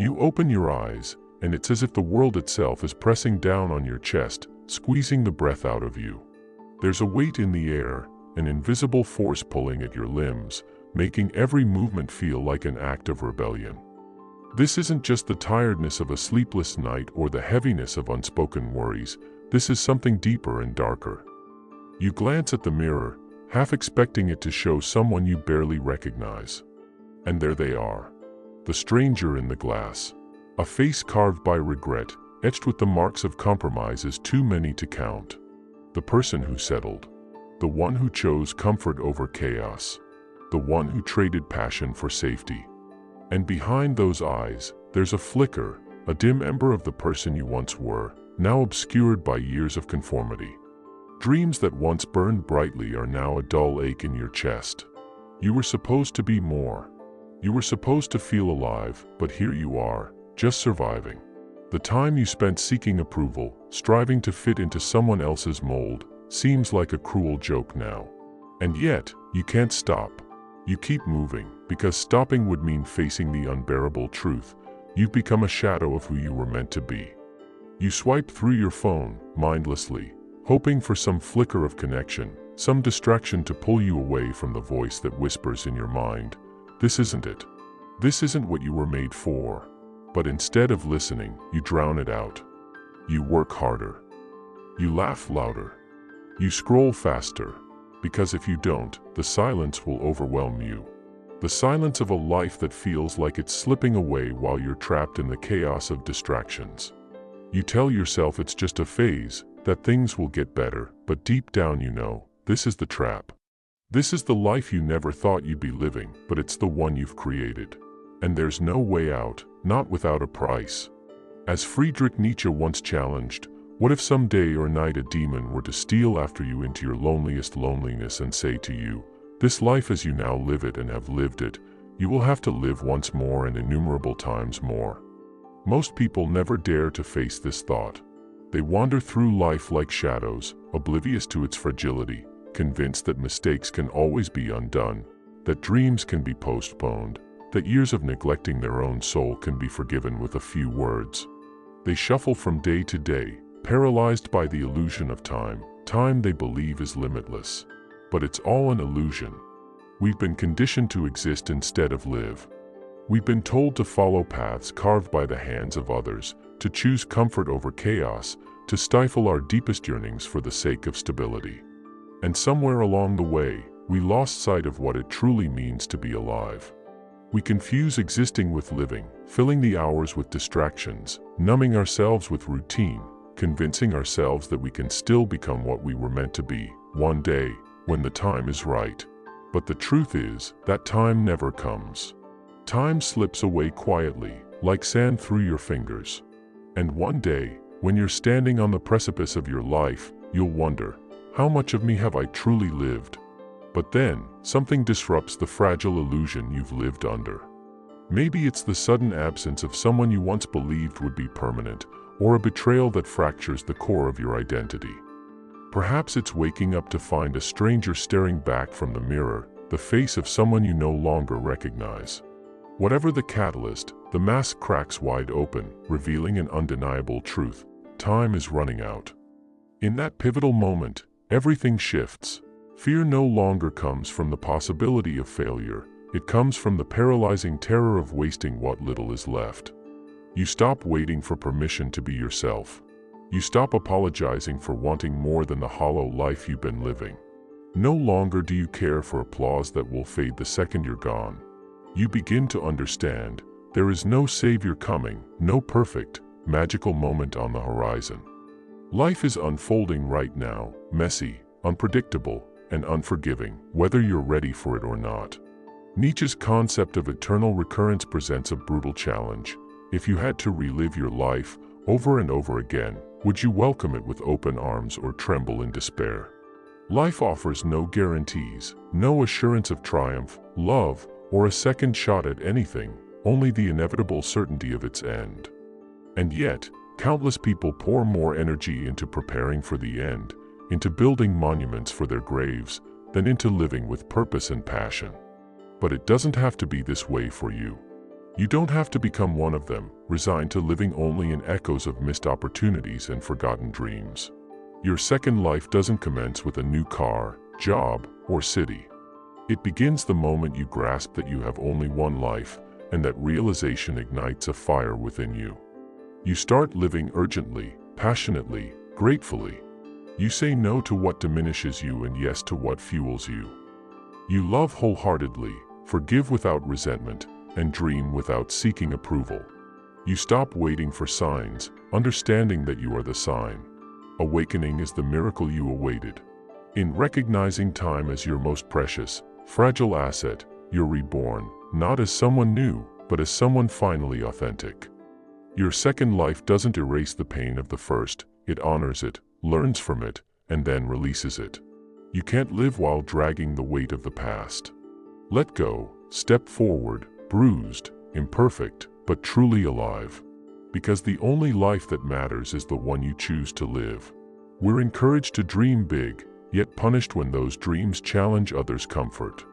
You open your eyes, and it's as if the world itself is pressing down on your chest, squeezing the breath out of you. There's a weight in the air, an invisible force pulling at your limbs, making every movement feel like an act of rebellion. This isn't just the tiredness of a sleepless night or the heaviness of unspoken worries. This is something deeper and darker. You glance at the mirror, half expecting it to show someone you barely recognize. And there they are. The stranger in the glass. A face carved by regret, etched with the marks of compromises too many to count. The person who settled. The one who chose comfort over chaos. The one who traded passion for safety. And behind those eyes, there's a flicker, a dim ember of the person you once were, now obscured by years of conformity. Dreams that once burned brightly are now a dull ache in your chest. You were supposed to be more. You were supposed to feel alive, but here you are, just surviving. The time you spent seeking approval, striving to fit into someone else's mold, seems like a cruel joke now. And yet, you can't stop. You keep moving, because stopping would mean facing the unbearable truth. You've become a shadow of who you were meant to be. You swipe through your phone, mindlessly, hoping for some flicker of connection, some distraction to pull you away from the voice that whispers in your mind, "This isn't it. This isn't what you were made for." But instead of listening, you drown it out. You work harder. You laugh louder. You scroll faster. Because if you don't, the silence will overwhelm you. The silence of a life that feels like it's slipping away while you're trapped in the chaos of distractions. You tell yourself it's just a phase, that things will get better, but deep down you know, this is the trap. This is the life you never thought you'd be living, but it's the one you've created. And there's no way out, not without a price. As Friedrich Nietzsche once challenged, what if someday or night a demon were to steal after you into your loneliest loneliness and say to you, "This life as you now live it and have lived it, you will have to live once more and innumerable times more." Most people never dare to face this thought. They wander through life like shadows, oblivious to its fragility, convinced that mistakes can always be undone, that dreams can be postponed, that years of neglecting their own soul can be forgiven with a few words. They shuffle from day to day, paralyzed by the illusion of time, time they believe is limitless. But it's all an illusion. We've been conditioned to exist instead of live. We've been told to follow paths carved by the hands of others, to choose comfort over chaos, to stifle our deepest yearnings for the sake of stability. And somewhere along the way, we lost sight of what it truly means to be alive. We confuse existing with living, filling the hours with distractions, numbing ourselves with routine, convincing ourselves that we can still become what we were meant to be, one day, when the time is right. But the truth is, that time never comes. Time slips away quietly, like sand through your fingers. And one day, when you're standing on the precipice of your life, you'll wonder, how much of me have I truly lived? But then, something disrupts the fragile illusion you've lived under. Maybe it's the sudden absence of someone you once believed would be permanent, or a betrayal that fractures the core of your identity. Perhaps it's waking up to find a stranger staring back from the mirror, the face of someone you no longer recognize. Whatever the catalyst, the mask cracks wide open, revealing an undeniable truth. Time is running out. In that pivotal moment, everything shifts. Fear no longer comes from the possibility of failure. It comes from the paralyzing terror of wasting what little is left. You stop waiting for permission to be yourself. You stop apologizing for wanting more than the hollow life you've been living. No longer do you care for applause that will fade the second you're gone. You begin to understand, there is no savior coming, no perfect, magical moment on the horizon. Life is unfolding right now, messy, unpredictable, and unforgiving, whether you're ready for it or not. Nietzsche's concept of eternal recurrence presents a brutal challenge. If you had to relive your life over and over again, would you welcome it with open arms or tremble in despair? Life offers no guarantees, no assurance of triumph, love, or a second shot at anything, only the inevitable certainty of its end. And yet, countless people pour more energy into preparing for the end, into building monuments for their graves, than into living with purpose and passion. But it doesn't have to be this way for you. You don't have to become one of them, resigned to living only in echoes of missed opportunities and forgotten dreams. Your second life doesn't commence with a new car, job, or city. It begins the moment you grasp that you have only one life, and that realization ignites a fire within you. You start living urgently, passionately, gratefully. You say no to what diminishes you and yes to what fuels you. You love wholeheartedly, forgive without resentment, and dream without seeking approval. You stop waiting for signs, understanding that you are the sign. Awakening is the miracle you awaited. In recognizing time as your most precious, fragile asset, you're reborn, not as someone new, but as someone finally authentic. Your second life doesn't erase the pain of the first, it honors it, learns from it, and then releases it. You can't live while dragging the weight of the past. Let go, step forward, bruised, imperfect, but truly alive. Because the only life that matters is the one you choose to live. We're encouraged to dream big, yet punished when those dreams challenge others' comfort.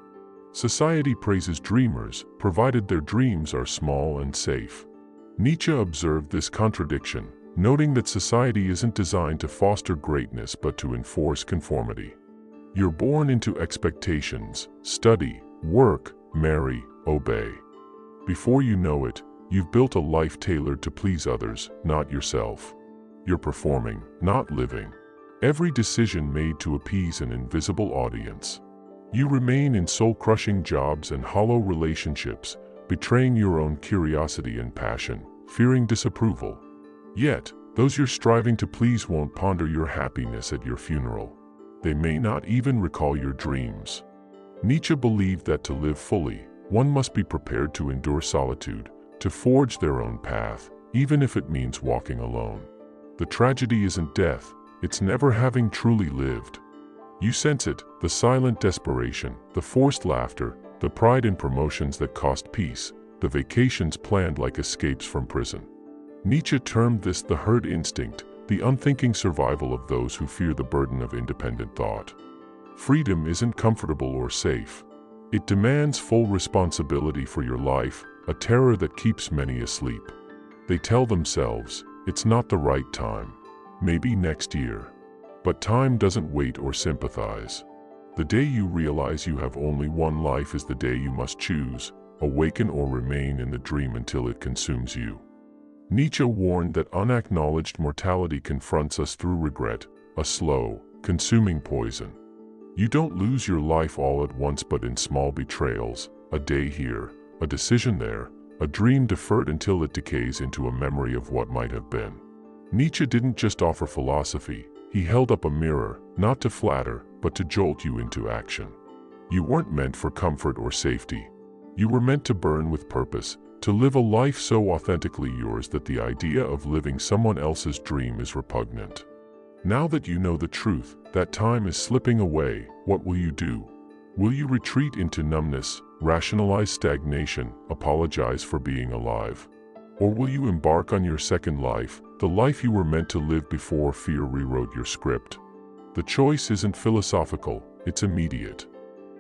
Society praises dreamers, provided their dreams are small and safe. Nietzsche observed this contradiction, noting that society isn't designed to foster greatness but to enforce conformity. You're born into expectations: study, work, marry, obey. Before you know it, you've built a life tailored to please others, not yourself. You're performing, not living. Every decision made to appease an invisible audience. You remain in soul-crushing jobs and hollow relationships, betraying your own curiosity and passion, fearing disapproval. Yet, those you're striving to please won't ponder your happiness at your funeral. They may not even recall your dreams. Nietzsche believed that to live fully, one must be prepared to endure solitude, to forge their own path, even if it means walking alone. The tragedy isn't death, it's never having truly lived. You sense it, the silent desperation, the forced laughter, the pride in promotions that cost peace, the vacations planned like escapes from prison. Nietzsche termed this the herd instinct, the unthinking survival of those who fear the burden of independent thought. Freedom isn't comfortable or safe. It demands full responsibility for your life, a terror that keeps many asleep. They tell themselves, it's not the right time. Maybe next year. But time doesn't wait or sympathize. The day you realize you have only one life is the day you must choose, awaken or remain in the dream until it consumes you. Nietzsche warned that unacknowledged mortality confronts us through regret, a slow, consuming poison. You don't lose your life all at once but in small betrayals, a day here, a decision there, a dream deferred until it decays into a memory of what might have been. Nietzsche didn't just offer philosophy, he held up a mirror, not to flatter, but to jolt you into action. You weren't meant for comfort or safety. You were meant to burn with purpose, to live a life so authentically yours that the idea of living someone else's dream is repugnant. Now that you know the truth, that time is slipping away, what will you do? Will you retreat into numbness, rationalize stagnation, apologize for being alive? Or will you embark on your second life, the life you were meant to live before fear rewrote your script? The choice isn't philosophical, it's immediate.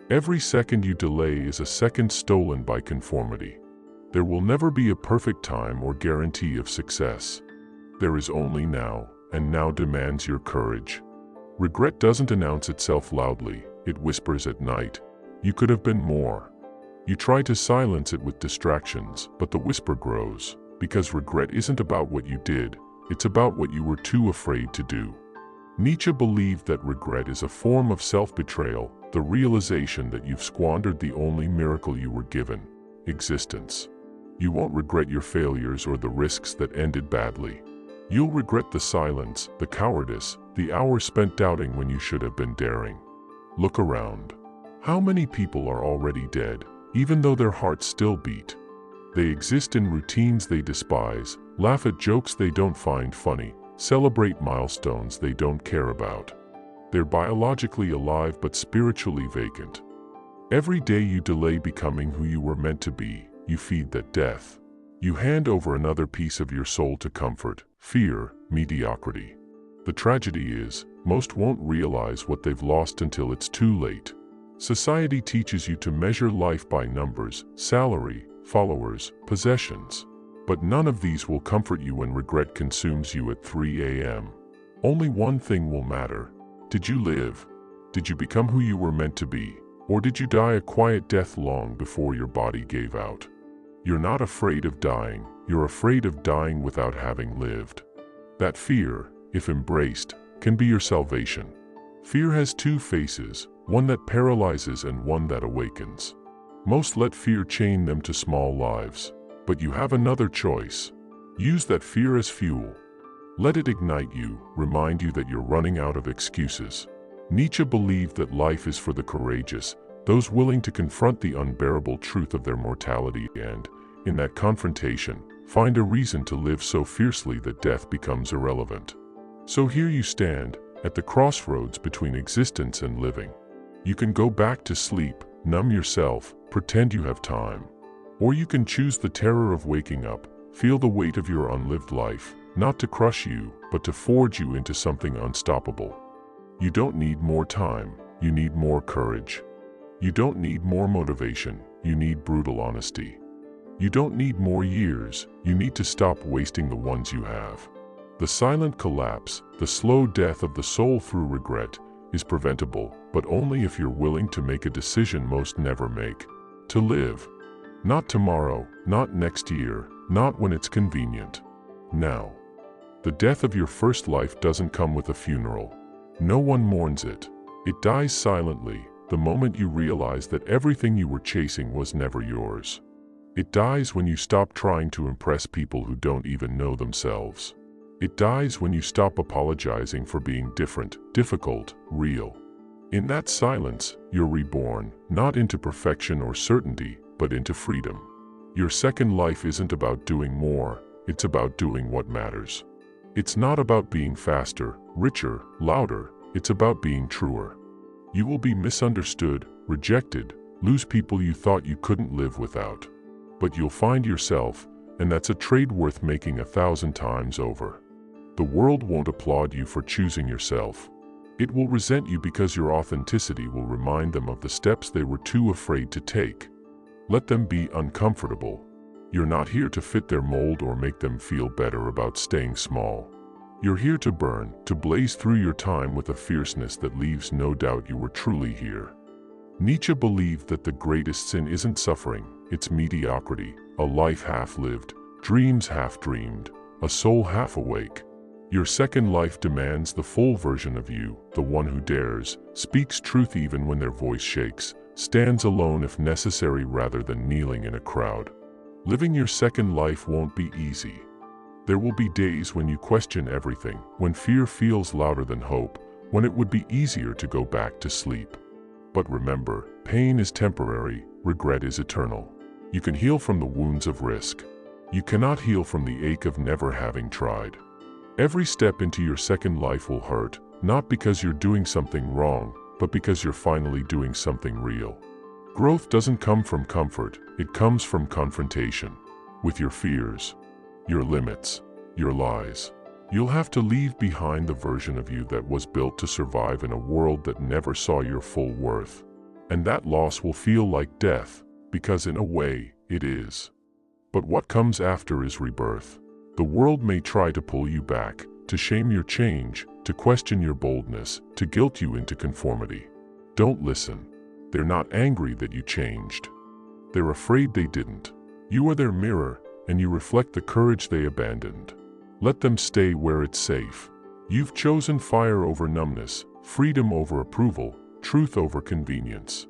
Every second you delay is a second stolen by conformity. There will never be a perfect time or guarantee of success. There is only now, and now demands your courage. Regret doesn't announce itself loudly, it whispers at night. You could have been more. You try to silence it with distractions, but the whisper grows, because regret isn't about what you did, it's about what you were too afraid to do. Nietzsche believed that regret is a form of self-betrayal, the realization that you've squandered the only miracle you were given, existence. You won't regret your failures or the risks that ended badly. You'll regret the silence, the cowardice, the hours spent doubting when you should have been daring. Look around. How many people are already dead, even though their hearts still beat? They exist in routines they despise, laugh at jokes they don't find funny, celebrate milestones they don't care about. They're biologically alive but spiritually vacant. Every day you delay becoming who you were meant to be, you feed that death. You hand over another piece of your soul to comfort, fear, mediocrity. The tragedy is, most won't realize what they've lost until it's too late. Society teaches you to measure life by numbers, salary, followers, possessions. But none of these will comfort you when regret consumes you at 3 a.m. Only one thing will matter. Did you live? Did you become who you were meant to be? Or did you die a quiet death long before your body gave out? You're not afraid of dying. You're afraid of dying without having lived. That fear, if embraced, can be your salvation. Fear has two faces, one that paralyzes and one that awakens. Most let fear chain them to small lives. But you have another choice. Use that fear as fuel. Let it ignite you, remind you that you're running out of excuses. Nietzsche believed that life is for the courageous, those willing to confront the unbearable truth of their mortality and, in that confrontation, find a reason to live so fiercely that death becomes irrelevant. So here you stand, at the crossroads between existence and living. You can go back to sleep, numb yourself, pretend you have time. Or you can choose the terror of waking up, feel the weight of your unlived life, not to crush you, but to forge you into something unstoppable. You don't need more time, you need more courage. You don't need more motivation, you need brutal honesty. You don't need more years, you need to stop wasting the ones you have. The silent collapse, the slow death of the soul through regret, is preventable, but only if you're willing to make a decision most never make. To live. Not tomorrow, not next year, not when it's convenient. Now. The death of your first life doesn't come with a funeral. No one mourns it. It dies silently, the moment you realize that everything you were chasing was never yours. It dies when you stop trying to impress people who don't even know themselves. It dies when you stop apologizing for being different, difficult, real. In that silence, you're reborn, not into perfection or certainty, but into freedom. Your second life isn't about doing more, it's about doing what matters. It's not about being faster, richer, louder, it's about being truer. You will be misunderstood, rejected, lose people you thought you couldn't live without. But you'll find yourself, and that's a trade worth making 1,000 times over. The world won't applaud you for choosing yourself. It will resent you because your authenticity will remind them of the steps they were too afraid to take. Let them be uncomfortable. You're not here to fit their mold or make them feel better about staying small. You're here to burn, to blaze through your time with a fierceness that leaves no doubt you were truly here. Nietzsche believed that the greatest sin isn't suffering, it's mediocrity, a life half-lived, dreams half-dreamed, a soul half-awake. Your second life demands the full version of you, the one who dares, speaks truth even when their voice shakes, stands alone if necessary rather than kneeling in a crowd. Living your second life won't be easy. There will be days when you question everything, when fear feels louder than hope, when it would be easier to go back to sleep. But remember, pain is temporary, regret is eternal. You can heal from the wounds of risk. You cannot heal from the ache of never having tried. Every step into your second life will hurt, not because you're doing something wrong, but because you're finally doing something real. Growth doesn't come from comfort, it comes from confrontation. With your fears, your limits, your lies. You'll have to leave behind the version of you that was built to survive in a world that never saw your full worth. And that loss will feel like death, because in a way, it is. But what comes after is rebirth. The world may try to pull you back, to shame your change, to question your boldness, to guilt you into conformity. Don't listen. They're not angry that you changed. They're afraid they didn't. You are their mirror, and you reflect the courage they abandoned. Let them stay where it's safe. You've chosen fire over numbness, freedom over approval, truth over convenience.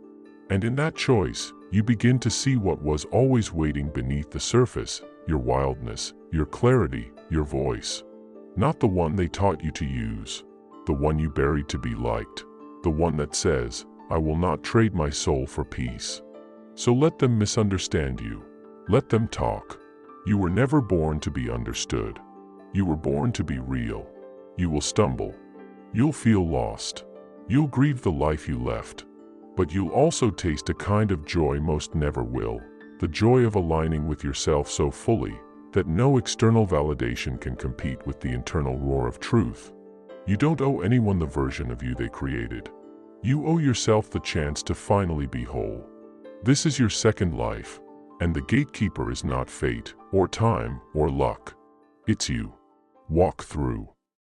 And in that choice, you begin to see what was always waiting beneath the surface, your wildness, your clarity, your voice. Not the one they taught you to use. The one you buried to be liked. The one that says, I will not trade my soul for peace. So let them misunderstand you. Let them talk. You were never born to be understood. You were born to be real. You will stumble. You'll feel lost. You'll grieve the life you left. But you'll also taste a kind of joy most never will. The joy of aligning with yourself so fully that no external validation can compete with the internal roar of truth. You don't owe anyone the version of you they created. You owe yourself the chance to finally be whole. This is your second life. And the gatekeeper is not fate, or time, or luck. It's you. Walk through.